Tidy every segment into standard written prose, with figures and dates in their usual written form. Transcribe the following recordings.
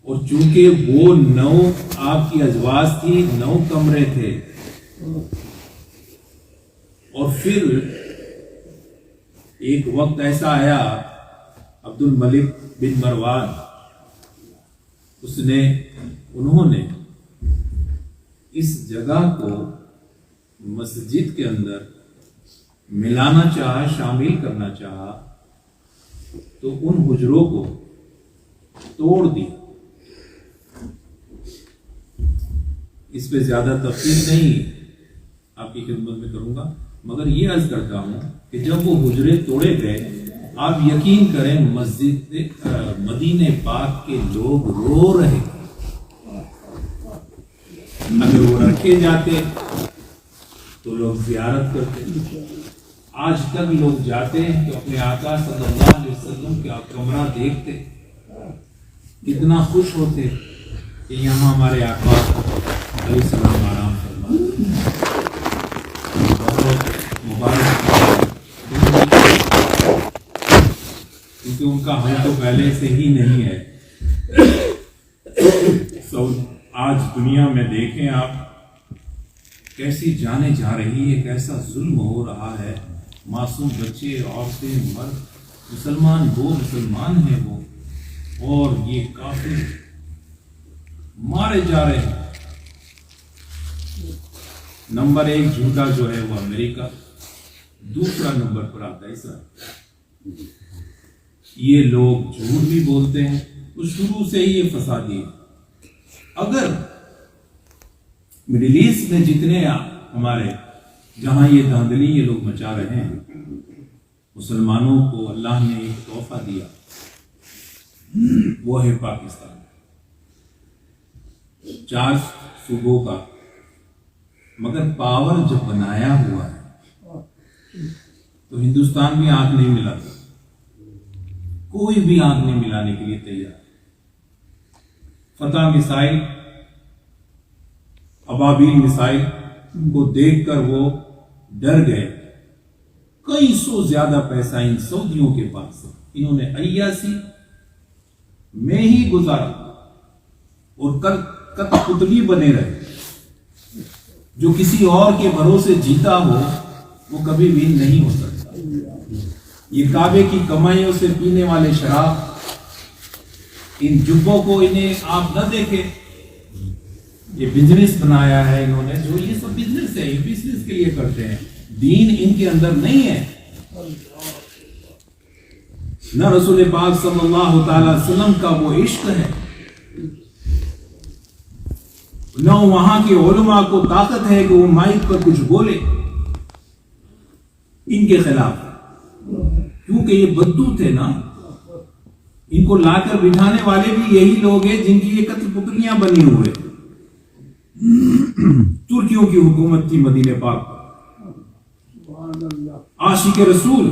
اور چونکہ وہ 9 آپ کی ازواج تھی، 9 کمرے تھے، اور پھر ایک وقت ایسا آیا عبد الملک بن مروان انہوں نے اس جگہ کو مسجد کے اندر ملانا چاہا، شامل کرنا چاہا، تو ان حجروں کو توڑ دیا۔ اس پہ زیادہ تفصیل نہیں آپ کی خدمت میں کروں گا، مگر یہ عرض کرتا ہوں کہ جب وہ حجرے توڑے گئے، آپ یقین کریں مسجد مدینہ پاک کے لوگ رو رہے۔ اگر وہ رکھے جاتے تو لوگ زیارت کرتے۔ آج تک لوگ جاتے ہیں تو اپنے آقا صلی اللہ علیہ وسلم کا کمرہ دیکھتے، کتنا خوش ہوتے کہ یہاں ہمارے آقا علیہ السلام آرام فرماتے۔ بہت مبارک، کیونکہ ان کا حل تو پہلے سے ہی نہیں ہے۔ آج دنیا میں دیکھیں آپ کیسی جانیں جا رہی ہے، کیسا ظلم ہو رہا ہے، معصوم بچے، عورتیں، مرد، مسلمان وہ مسلمان ہیں وہ، اور یہ کافر مارے جا رہے ہیں۔ نمبر 1 جھوٹا جو ہے وہ امریکہ، دوسرا نمبر پر آتا ہے اسرائیل۔ یہ لوگ جھوٹ بھی بولتے ہیں، تو شروع سے ہی یہ فسادی ہے۔ اگر مڈل ایسٹ میں جتنے ہمارے جہاں یہ دھاندلی یہ لوگ مچا رہے ہیں، مسلمانوں کو اللہ نے ایک تحفہ دیا، وہ ہے پاکستان، 4 صوبوں کا، مگر پاور جب بنایا ہوا ہے تو ہندوستان بھی آنکھ نہیں ملاتا، کوئی بھی آنکھ نہیں ملانے کے لیے تیار۔ فتح میسائل، ابابیل میسائل کو دیکھ کر وہ ڈر گئے۔ کئی سو زیادہ پیسہ ان سعودیوں کے پاس ہے، انہوں نے عیاسی میں ہی گزارا اور کل پتلی بنے رہے۔ جو کسی اور کے بھروسے جیتا ہو وہ کبھی بھی نہیں ہو سکتا۔ یہ کعبے کی کمائیوں سے پینے والے شراب، ان جبوں کو انہیں آپ نہ دیکھیں، یہ بزنس بنایا ہے انہوں نے، جو یہ سب بزنس ہے، یہ بزنس کے لیے کرتے ہیں، دین ان کے اندر نہیں ہے۔ نہ رسول پاک صلی اللہ تعالی وسلم کا وہ عشق ہے، نہ وہاں کے علماء کو طاقت ہے کہ وہ مائک پر کچھ بولے ان کے خلاف، کیونکہ یہ بدو تھے نا۔ ان کو لا کر بٹھانے والے بھی یہی لوگ ہیں جن کی یہ قتل پتلیاں بنی ہوئے۔ ترکیوں کی حکومت تھی مدینہ پاک پر۔ عاشق رسول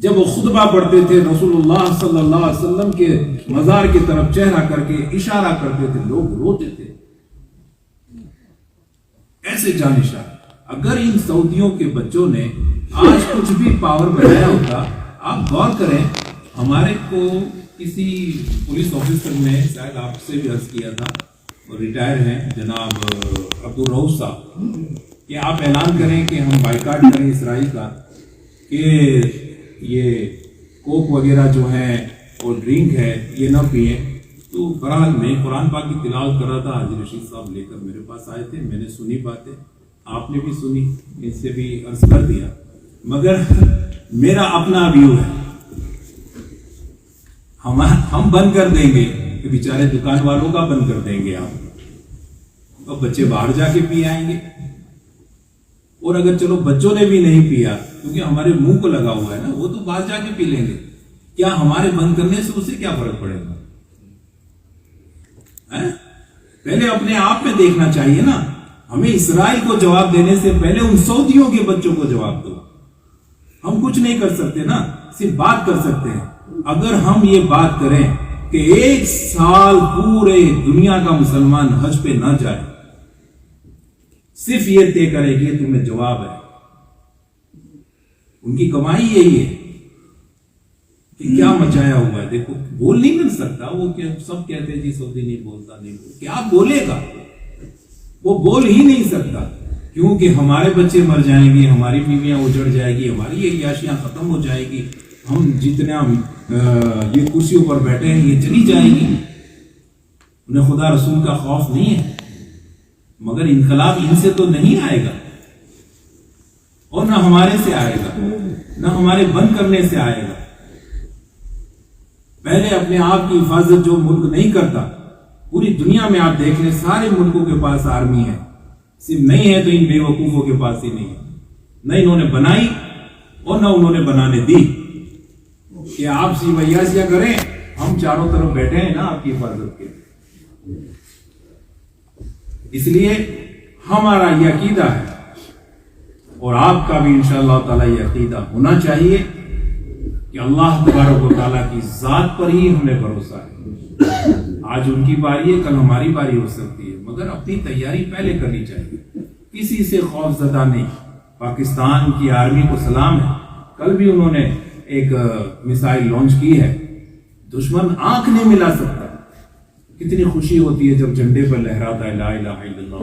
جب وہ خطبہ پڑھتے تھے، رسول اللہ صلی اللہ علیہ وسلم کے مزار کی طرف چہرہ کر کے اشارہ کرتے تھے، لوگ روتے تھے۔ ایسے جانشاہ، اگر ان سعودیوں کے بچوں نے آج کچھ بھی پاور بنایا ہوتا، آپ غور کریں، ہمارے کو کسی پولیس آفیسر نے شاید آپ سے بھی عرض کیا تھا، اور ریٹائر ہیں جناب عبدالرؤف صاحب، کہ آپ اعلان کریں کہ ہم بائیکاٹ کریں اسرائیل کا، کہ یہ کوک وغیرہ جو ہے اور ڈرنک ہے یہ نہ پئیں۔ تو بہرحال میں قرآن پاک کی تلاوت کر رہا تھا، حاجی رشید صاحب لے کر میرے پاس آئے تھے، میں نے سنی باتیں، آپ نے بھی سنی، ان سے بھی عرض کر دیا، مگر میرا اپنا ویو ہے، ہم بند کر دیں گے کہ بیچارے دکان والوں کا بند کر دیں گے آپ، اور بچے باہر جا کے پی آئیں گے۔ اور اگر چلو بچوں نے بھی نہیں پیا کیونکہ ہمارے منہ کو لگا ہوا ہے نا، وہ تو باہر جا کے پی لیں گے، کیا ہمارے بند کرنے سے اسے کیا فرق پڑے گا؟ پہلے اپنے آپ میں دیکھنا چاہیے نا، ہمیں اسرائیل کو جواب دینے سے پہلے ان سعودیوں کے بچوں کو جواب دو۔ ہم کچھ نہیں کر سکتے نا، صرف بات کر سکتے ہیں۔ اگر ہم یہ بات کریں کہ 1 سال پورے دنیا کا مسلمان حج پہ نہ جائے، صرف یہ طے کرے کہ تمہیں جواب ہے، ان کی کمائی یہی ہے کہ کیا مچایا ہوا ہے. دیکھو بول نہیں کر سکتا وہ, کہ سب کہتے ہیں جی سعودی نہیں بولتا, نہیں بولتا, کیا بولے گا وہ, بول ہی نہیں سکتا, کیونکہ ہمارے بچے مر جائیں گے, ہماری بیویاں اجڑ جائے گی, ہماری یہ عیاشیاں ختم ہو جائے گی, ہم جتنا یہ کرسیوں پر بیٹھے ہیں یہ چلی جائے گی. انہیں خدا رسول کا خوف نہیں ہے, مگر انقلاب ان سے تو نہیں آئے گا, اور نہ ہمارے سے آئے گا, نہ ہمارے بند کرنے سے آئے گا. پہلے اپنے آپ کی حفاظت جو ملک نہیں کرتا, پوری دنیا میں آپ دیکھ لیں سارے ملکوں کے پاس آرمی ہے, صرف نہیں ہے تو ان بے وقوفوں کے پاس ہی نہیں ہے. نہ انہوں نے بنائی اور نہ انہوں نے بنانے دی, کہ آپ سی ویاسیاں کریں, ہم چاروں طرف بیٹھے ہیں نا آپ کی حفاظت کے. اس لیے ہمارا یہ عقیدہ ہے, اور آپ کا بھی انشاءاللہ تعالی یہ عقیدہ ہونا چاہیے کہ اللہ تبارک و تعالیٰ کی ذات پر ہی ہمیں بھروسہ ہے. آج ان کی باری ہے, کل ہماری باری ہو سکتی ہے, مگر اپنی تیاری پہلے کرنی چاہیے, کسی سے خوف زدہ نہیں. پاکستان کی آرمی کو سلام ہے, کل بھی انہوں نے ایک میسائل لانچ کی ہے, دشمن آنکھ نہیں ملا سکتا. کتنی خوشی ہوتی ہے جب جھنڈے پر لہراتا ہے لا الہ الا اللہ,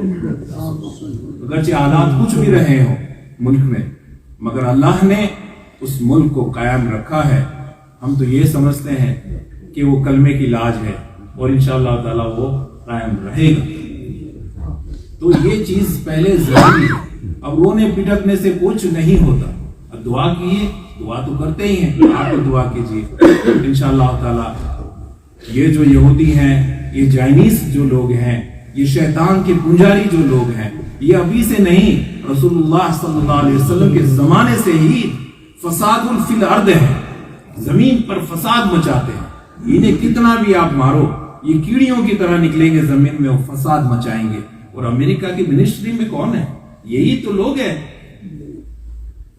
اگرچہ حالات کچھ بھی رہے ہوں ملک میں, مگر اللہ نے اس ملک کو قائم رکھا ہے. ہم تو یہ سمجھتے ہیں کہ وہ کلمے کی لاج ہے, اور انشاءاللہ تعالی وہ قائم رہے گا. تو یہ چیز پہلے ضروری ہے. اب رونے پٹکنے سے کچھ نہیں ہوتا. اب دعا کیے, دعا تو کرتے ہی ہیں, آپ دعا کیجیے انشاءاللہ تعالی. یہ جو یہودی ہیں, یہ چائنیز جو لوگ ہیں, یہ شیطان کے پنجاری جو لوگ ہیں, یہ ابھی سے نہیں, رسول اللہ صلی اللہ علیہ وسلم کے زمانے سے ہی فساد فی الارض ہے, زمین پر فساد مچاتے ہیں. انہیں کتنا بھی آپ مارو, یہ کیڑیوں کی طرح نکلیں گے زمین میں, وہ فساد مچائیں گے. اور امریکہ کی منسٹری میں کون ہے؟ یہی تو لوگ ہیں.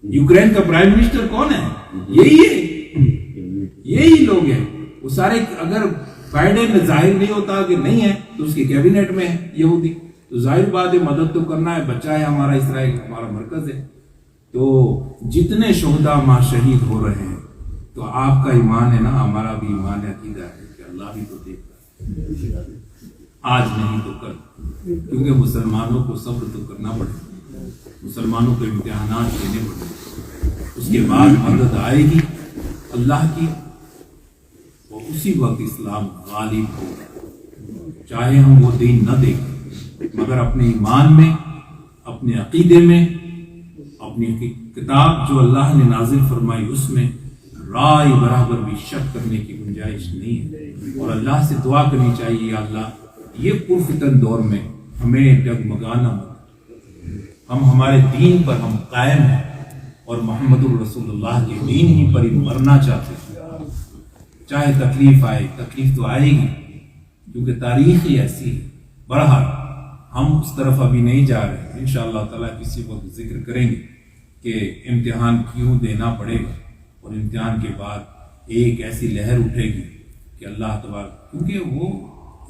یوکرین کا پرائم منسٹر کون ہے؟ یہی لوگ ہیں. وہ سارے, اگر بائیڈن ظاہر نہیں ہوتا کہ نہیں ہے تو اس کے کیبنٹ میں ہے یہودی, تو ظاہر بات ہے مدد تو کرنا ہے, بچہ ہے ہمارا, اسرائیل ہمارا مرکز ہے. تو جتنے شہداء ماں شہید ہو رہے ہیں, تو آپ کا ایمان ہے نا, ہمارا بھی ایمان ہے, عقیدہ ہے کہ اللہ بھی تو دیکھتا ہے, آج نہیں تو کل. کیونکہ مسلمانوں کو صبر تو کرنا پڑے گا, مسلمانوں کو امتحانات دینے پڑے گا, اس کے بعد مدد آئے گی اللہ کی, اور اسی وقت اسلام غالب ہوگا. چاہے ہم وہ دین نہ دیکھیں, مگر اپنے ایمان میں, اپنے عقیدے میں, اپنی کتاب جو اللہ نے نازل فرمائی اس میں رائے برابر بھی شک کرنے کی گنجائش نہیں ہے. اور اللہ سے دعا کرنی چاہیے, یا اللہ یہ پرفتن دور میں ہمیں ڈگمگانا مت, ہم ہمارے دین پر ہم قائم ہیں, اور محمد الرسول اللہ کے دین ہی پر ہی مرنا چاہتے ہیں. چاہے تکلیف آئے, تکلیف تو آئے گی, کیونکہ تاریخ ہی ایسی ہے. بہرحال ہم اس طرف ابھی نہیں جا رہے, انشاءاللہ تعالیٰ کسی وقت ذکر کریں گے کہ امتحان کیوں دینا پڑے گا, اور امتحان کے بعد ایک ایسی لہر اٹھے گی کہ اللہ تبارک, کیونکہ وہ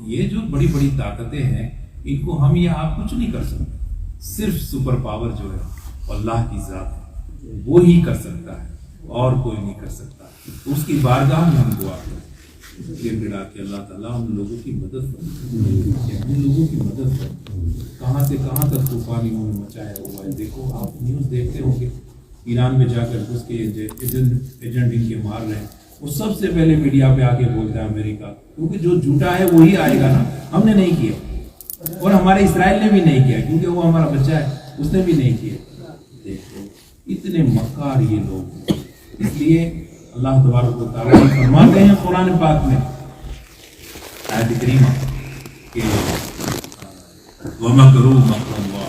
یہ جو بڑی بڑی طاقتیں ہیں, ان کو ہم یا آپ کچھ نہیں کر سکتے. صرف سپر پاور جو ہے اللہ کی ذات ہے, وہ ہی کر سکتا ہے, اور کوئی نہیں کر سکتا. اس کی بارگاہ میں ہم دعا کریں, یہ بڑا کہ اللہ تعالیٰ ہم لوگوں کی مدد کرے, ہم لوگوں کی مدد کرے. کہاں سے کہاں تک طوفان انہوں نے مچایا ہوا ہے. دیکھو آپ نیوز دیکھتے ہوں گے, ایران میں جا کر اس کے ایجنٹ ان کے مار رہے ہیں, وہ سب سے پہلے میڈیا پہ آ کے بولتا ہے امریکہ, کیونکہ جو جھوٹا ہے وہی آئے گا نا. ہم نے نہیں کیا, اور ہمارے اسرائیل نے بھی نہیں کیا, کیونکہ وہ ہمارا بچہ ہے, اس نے بھی نہیں کیا. دیکھو اتنے مکار یہ لوگ. اس لیے اللہ تبارک و تعالیٰ فرماتے ہیں قرآن پاک میں آیت کریمہ کہ وَمَكَرُوا مَكْرَ اللَّهِ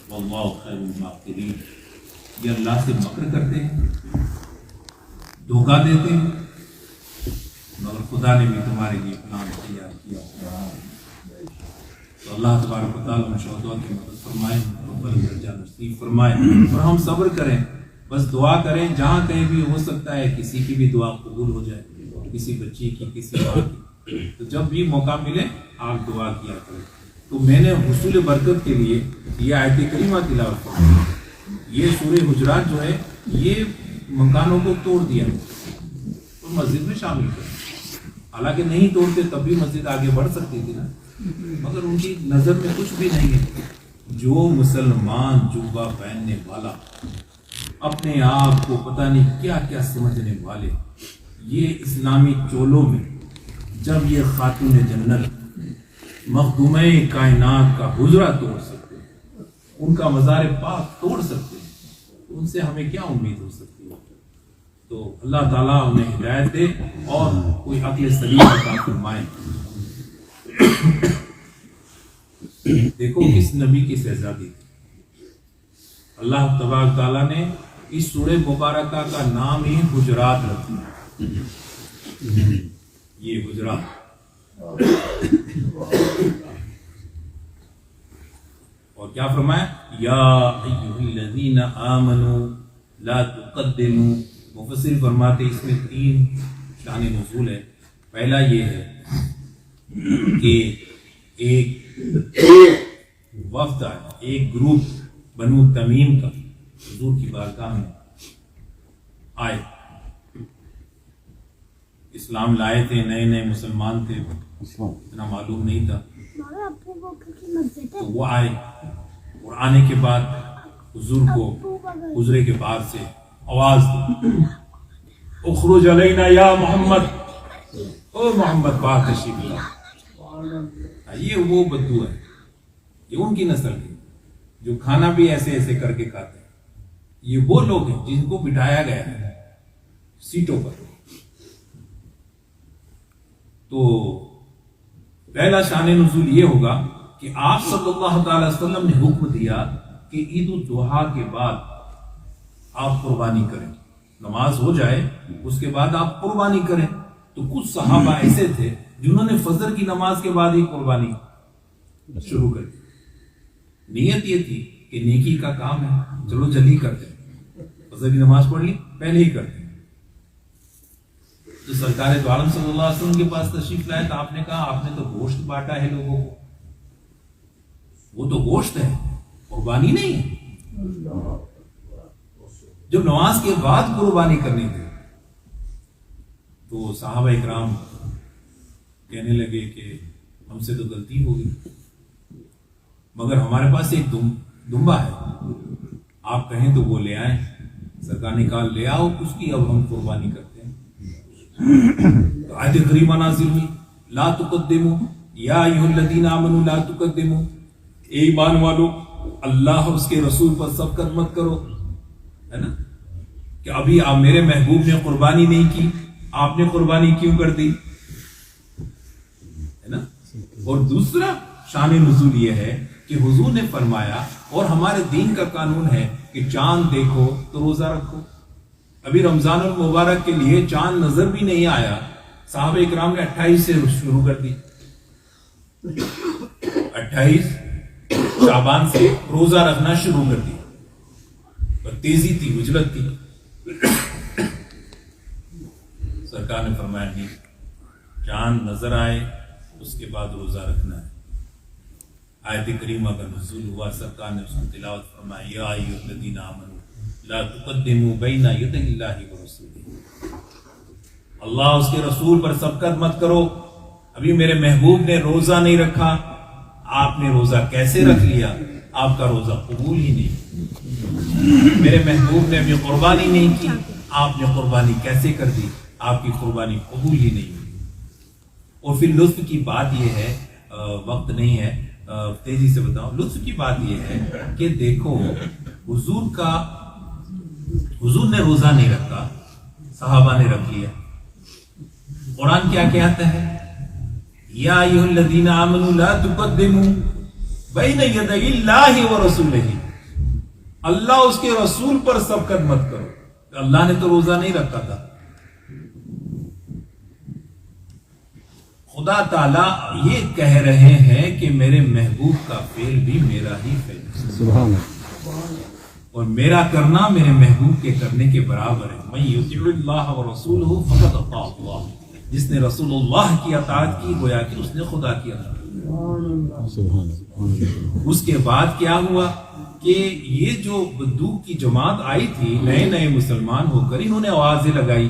وَاللَّهُ خَيْرُ الْمَاكِرِينَ. یہ اللہ سے مکر کرتے ہیں, دھوکہ دیتے ہیں, مگر خدا نے بھی تمہارے لیے پلان تیار کیا. تو اللہ تبارک و تعالیٰ شہداء کی مدد فرمائے, ربنا درجہ نصیب فرمائے, اور ہم صبر کریں, بس دعا کریں. جہاں کہیں بھی ہو سکتا ہے کسی کی بھی دعا قبول ہو جائے, کسی بچی کی, کسی ماں کی, تو جب بھی موقع ملے آپ دعا کیا کریں. تو میں نے حصول برکت کے لیے یہ آیت کریمہ تلاوت کی. یہ سورہ حجرات جو ہے یہ مکانوں کو توڑ دیا, مسجد میں شامل کریں. حالانکہ نہیں توڑتے تب بھی مسجد آگے بڑھ سکتی تھی نا, مگر ان کی نظر میں کچھ بھی نہیں ہے. جو مسلمان جبہ پہننے والا, اپنے آپ کو پتہ نہیں کیا کیا سمجھنے والے, یہ اسلامی چولوں میں جب یہ خاتون جنت مخدومہ کائنات کا حجرہ توڑ سکتے ہیں, ان کا مزار پاک توڑ سکتے ہیں, تو ان سے ہمیں کیا امید ہو سکتی ہے؟ تو اللہ تعالیٰ انہیں ہدایت دے اور کوئی عقل سلیم عطا فرمائے. دیکھو کس نبی کی شہزادی تھی. اللہ تبارک تعالیٰ نے اس سورہ مبارکہ کا نام ہی حجرات رکھا. یہ حجرات, اور کیا فرمایا؟ یا ایھا الذین آمنوا لا تقدموا. مفسر فرماتے اس میں 3 شان نزول ہے. پہلا یہ ہے کہ ایک وفد آیا, ایک گروپ بنو تمیم کا حضور کی بارگاہ میں آئے, اسلام لائے تھے, نئے نئے مسلمان تھے, اتنا معلوم نہیں تھا. تو وہ آئے اور آنے کے بعد حضور کو حجرے کے باہر سے آواز دی, اخرج علینا یا محمد, او محمد پاک تشریف لا. یہ وہ بدو ہے, یہ ان کی نسل کی جو کھانا بھی ایسے ایسے کر کے کھاتے ہیں. یہ وہ لوگ ہیں جن کو بٹھایا گیا ہے سیٹوں پر. تو پہلا شان نزول یہ ہوگا کہ آپ صلی اللہ تعالی وسلم نے حکم دیا کہ عید الضحیٰ کے بعد آپ قربانی کریں, نماز ہو جائے اس کے بعد آپ قربانی کریں. تو کچھ صحابہ ایسے تھے جنہوں نے فجر کی نماز کے بعد ہی قربانی شروع کر دی. نیت یہ تھی کہ نیکی کا کام ہے, چلو جلدی کرتے ہیں, فجر کی نماز پڑھ لی پہلے ہی کرتے ہیں. تو سرکار دو عالم صلی اللہ علیہ وسلم کے پاس تشریف لائے تو آپ نے کہا آپ نے تو گوشت بانٹا ہے لوگوں کو, وہ تو گوشت ہے, قربانی نہیں ہے. جب نماز کے بعد قربانی کرنی تھی تو صحابہ اکرام کہنے لگے کہ ہم سے تو غلطی ہو گئی, مگر ہمارے پاس ایک دمبا ہے, آپ کہیں تو وہ لے آئیں. سرکار نے کہا لے آؤ اس کی, اب ہم قربانی کرتے ہیں. تو آیت کریمہ نازل ہوئی, لا تقدموا یا ایھا الذین آمنوا لا تقدموا, اے ایمان والو اللہ اس کے رسول پر سبقت مت کرو. ہے نا, کہ ابھی آپ میرے محبوب نے قربانی نہیں کی, آپ نے قربانی کیوں کر دی؟ ہے نا. اور دوسرا شان نزول یہ ہے کہ حضور نے فرمایا, اور ہمارے دین کا قانون ہے کہ چاند دیکھو تو روزہ رکھو. ابھی رمضان المبارک کے لیے چاند نظر بھی نہیں آیا, صحابہ اکرام نے 28 سے شروع کر دی. 28 شعبان سے روزہ رکھنا شروع کر دیا. اور تیزی تھی, وجلت تھی. سرکار نے فرمایا نہیں, چاند نظر آئے اس کے بعد روزہ رکھنا ہے. آیت کریمہ کا نزول ہوا, سرکار نے اس کی تلاوت فرمائی, یا ایھا الذین آمنوا لا تقدموا بین یدی اللہ ورسولہ. اللہ اس کے رسول پر سبقت مت کرو. ابھی میرے محبوب نے روزہ نہیں رکھا, آپ نے روزہ کیسے رکھ لیا؟ آپ کا روزہ قبول ہی نہیں. میرے محبوب نے ابھی قربانی نہیں کی, آپ نے قربانی کیسے کر دی؟ آپ کی قربانی قبول ہی نہیں ہوئی. اور پھر لطف کی بات یہ ہے, وقت نہیں ہے, تیزی سے بتاؤں. لطف کی بات یہ ہے کہ دیکھو حضور نے روزہ نہیں رکھا, صحابہ نے رکھ لیا. قرآن کیا کہتا ہے؟ یا ایھا الذین آمنوا لا تقدموا بین یدی اللہ ورسولہ. اللہ اس کے رسول پر سبقت مت کرو. اللہ نے تو روزہ نہیں رکھا تھا. خدا تعالیٰ یہ کہہ رہے ہیں کہ میرے محبوب کا فعل بھی میرا ہی فعل ہے, سبحان اللہ, اور میرا کرنا میرے محبوب کے کرنے کے برابر ہے. من یطع اللہ ورسولہ فقد اطاع اللہ. جس نے رسول اللہ کی اطاعت کی گویا کہ اس نے خدا کی اطاعت کی. اس کے بعد کیا ہوا کہ یہ جو بدو کی جماعت آئی تھی, نئے نئے مسلمان ہو کر انہوں نے آوازیں لگائی,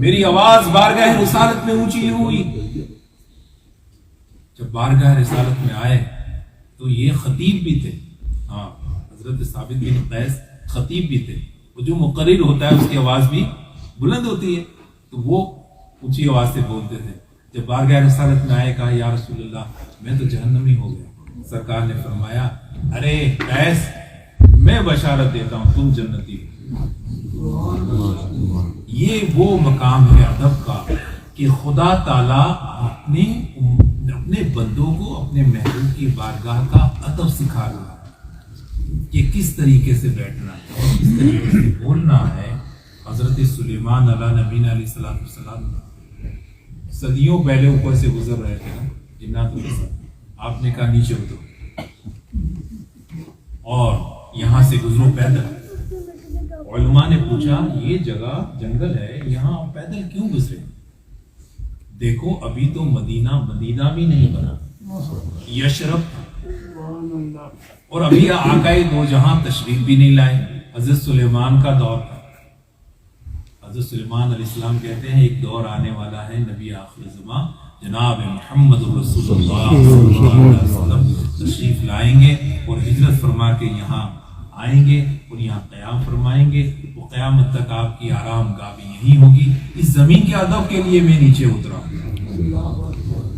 میری آواز بارگاہ رسالت میں اونچی ہوئی. جب بارگاہ رسالت میں آئے تو یہ خطیب بھی تھے. ہاں، حضرت ثابت بن قیس خطیب بھی تھے. وہ جو مقرر ہوتا ہے اس کی آواز بھی بلند ہوتی ہے، تو وہ اونچی آواز سے بولتے تھے. جب بارگاہ رسالت میں آئے، کہا یا رسول اللہ میں تو جہنمی ہو گیا. سرکار نے فرمایا ارے قیس، میں بشارت دیتا ہوں تم جنتی ہو. یہ وہ مقام ہے ادب کا کہ خدا تعالیٰ اپنے بندوں کو اپنے محبوب کی بارگاہ کا ادب سکھا رہا ہے کہ کس طریقے سے بیٹھنا ہے، کس طریقے سے بولنا ہے. حضرت سلیمان علیہ نبینا علیہ السلام صدیوں پہلے اوپر سے گزر رہے تھے نا جناتوں کے ساتھ. آپ نے کہا نیچے اترو اور یہاں سے گزرو پیدل. علماء نے پوچھا یہ جگہ جنگل ہے، یہاں پیدل کیوں گزرے؟ دیکھو ابھی تو مدینہ بھی نہیں بنا، یشرف، اور ابھی آقائے دو جہاں تشریف بھی نہیں لائے. حضرت سلیمان کا دور تھا. حضرت سلیمان علیہ السلام کہتے ہیں ایک دور آنے والا ہے، نبی آخر زمان جناب محمد رسول اللہ صلی اللہ علیہ وسلم تشریف لائیں گے اور ہجرت فرما کے یہاں آئیں گے اور یہاں قیام فرمائیں گے. وہ قیامت تک آپ کی آرام گاہ بھی یہی ہوگی. اس زمین کے ادب کے لیے میں نیچے اترا ہوں.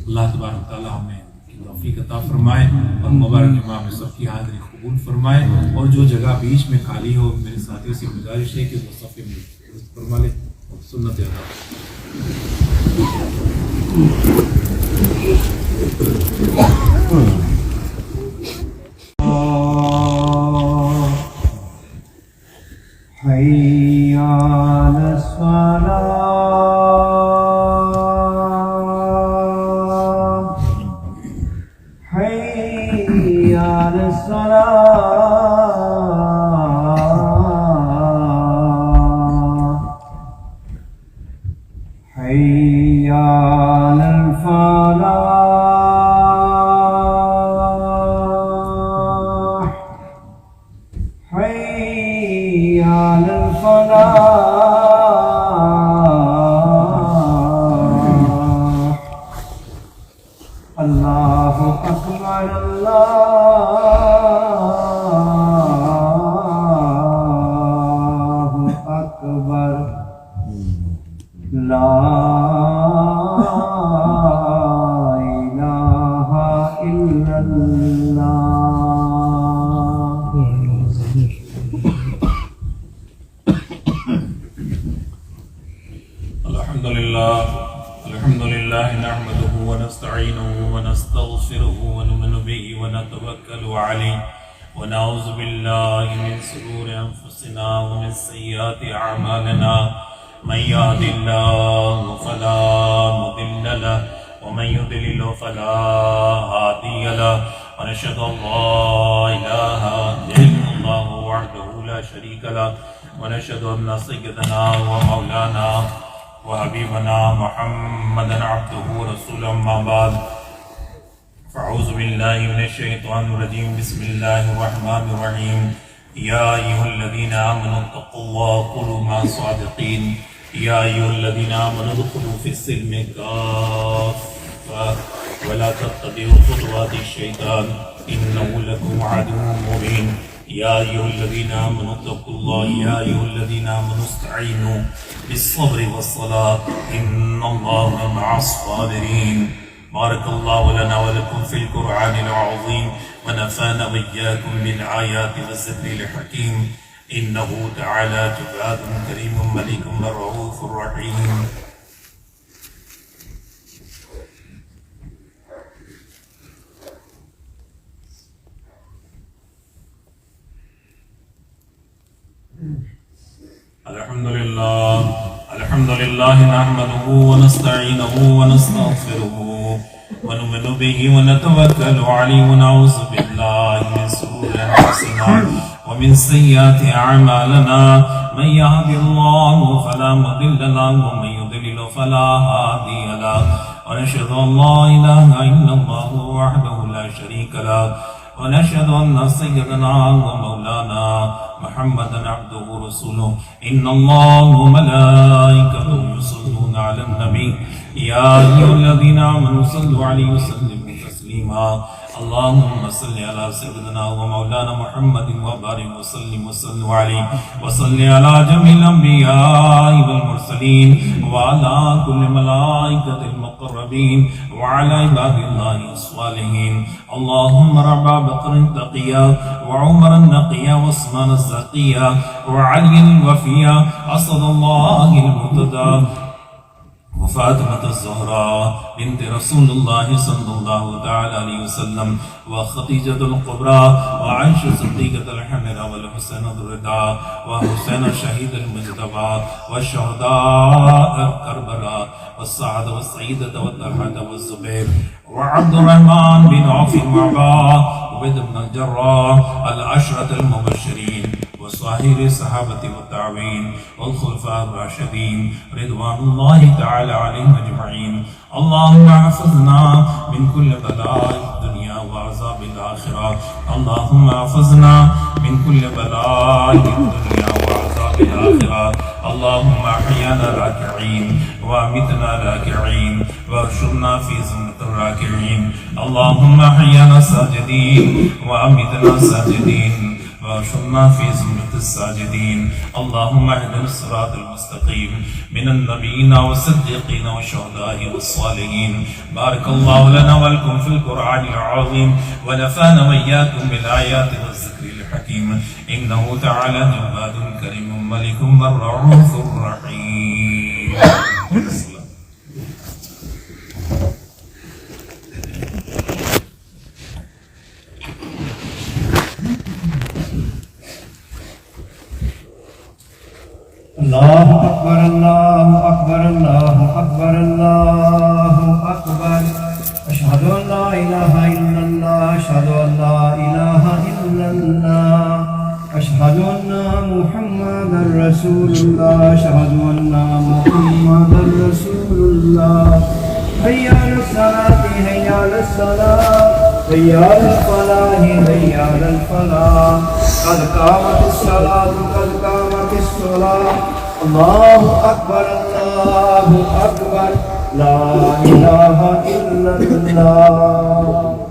اللہ تبارک تعالیٰ ہمیں توفیق عطا فرمائے اور مبارک جمعہ میں سب کی حاضری قبول فرمائے. اور جو جگہ بیچ میں خالی ہو، میرے ساتھیوں سے گزارش ہے کہ وہ صفحے میں درست فرما لے. سنت ادا حي على الصلاة حي على الصلاة حي على الفلاح حي على الفلاح. اللہ اکبر اللہ اکبر لا الہ الا اللہ. الحمد لله نحمده ونستعينه ونستغفره ونؤمن به ونتوكل عليه ونعوذ بالله من شرور أنفسنا ومن سيئات أعمالنا. من يهد الله فلا مضل له ومن يضلل فلا هادي له. ونشهد أن لا إله إلا الله وحده لا شريك له ونشهد أن سيدنا ومولانا وحبيبنا محمدا عبده ورسوله. أما بعد فأعوذ بالله من الشيطان الرجيم. بسم الله الرحمن الرحيم. يا أيها الذين آمنوا اتقوا الله وقولوا مع الصادقين. يا أيها الذين آمنوا ادخلوا في السلم كافة ولا تتبعوا خطوات الشيطان إنه لكم عدو مبين. يا أيها الذين آمنوا اتقوا الله. يا أيها الذين آمنوا استعينوا بالصبر والصلاة إن الله مع الصابرين. بارك الله لنا ولكم في القرآن العظيم ونفعنا وإياكم بالآيات والذكر الحكيم. إنه تعالى جواد كريم مليك رؤوف رحيم. الحمد لله نحمده ونستعينه ونستغفره ونؤمن به ونتوكل عليه ونعوذ بالله من شرور أنفسنا ومن سيئات أعمالنا. من يهد الله فلا مضل له ومن يضلل فلا هادي له. ونشهد أن لا إله إلا الله وحده لا شريك له ونشهد أن سيدنا ومولانا محمدا عبده ورسوله إن الله وملائكته يصلون على النبي يا أيها الذين آمنوا صلوا عليه وسلموا تسليما اللهم صل على سيدنا ومولانا محمد وبارك وسلم عليه وصل على جميع الأنبياء والمرسلين وعلى كل ملائكة المقربين وعلى عباد الله الصالحين اللهم رب بكر تقيا وعمر النقيا وعثمان الزكيا وعلي الوفيا أسد الله المرتضى وفاطمة الزهراء بنت رسول الله صلى الله تعالى عليه وسلم وخديجة الكبرى وعائشة الصديقة الحمراء والحسين الرضا وحسين الشهيد المجتبى والشهداء كربلاء والسعد والسعيدة والطلحة والزبير وعبد الرحمن بن عوف وعباد بن الجراح العشرة المبشرين وصاحب الصحابة والتابعين والخلفاء الراشدين رضوان الله تعالى عليهم أجمعين اللهم احفظنا من كل بلاء الدنيا وعذاب الآخرة اللهم احفظنا من كل بلاء الدنيا وعذاب الآخرة اللهم أحيانا راكعين وأمتنا راكعين وارشدنا في زمرة الراكعين اللهم أحيانا ساجدين وأمتنا ساجدين وارشدنا في زمرة الساجدين اللهم اهدنا الصراط المستقيم من النبيين والصديقين والشهداء والصالحين بارك الله لنا ولكم في القرآن العظيم ونفعنا وإياكم بالآيات والذكر الحكيم إنه تعالى جواد كريم ملك رؤوف رحيم. اللہ اکبر اللہ اکبر اللہ اکبر اللہ اکبر اشہد ان لا الہ الا اللہ اشہد ان لا الہ الا اللہ اشہد ان محمد رسول اللہ اشہد ان محمد رسول اللہ حی علی الصلاۃ حی علی الصلاۃ حی علی الفلاح حی علی الفلاح قد قامت الصلاۃ قد قامت الصلاۃ اللہ اکبر لا الہ الا اللہ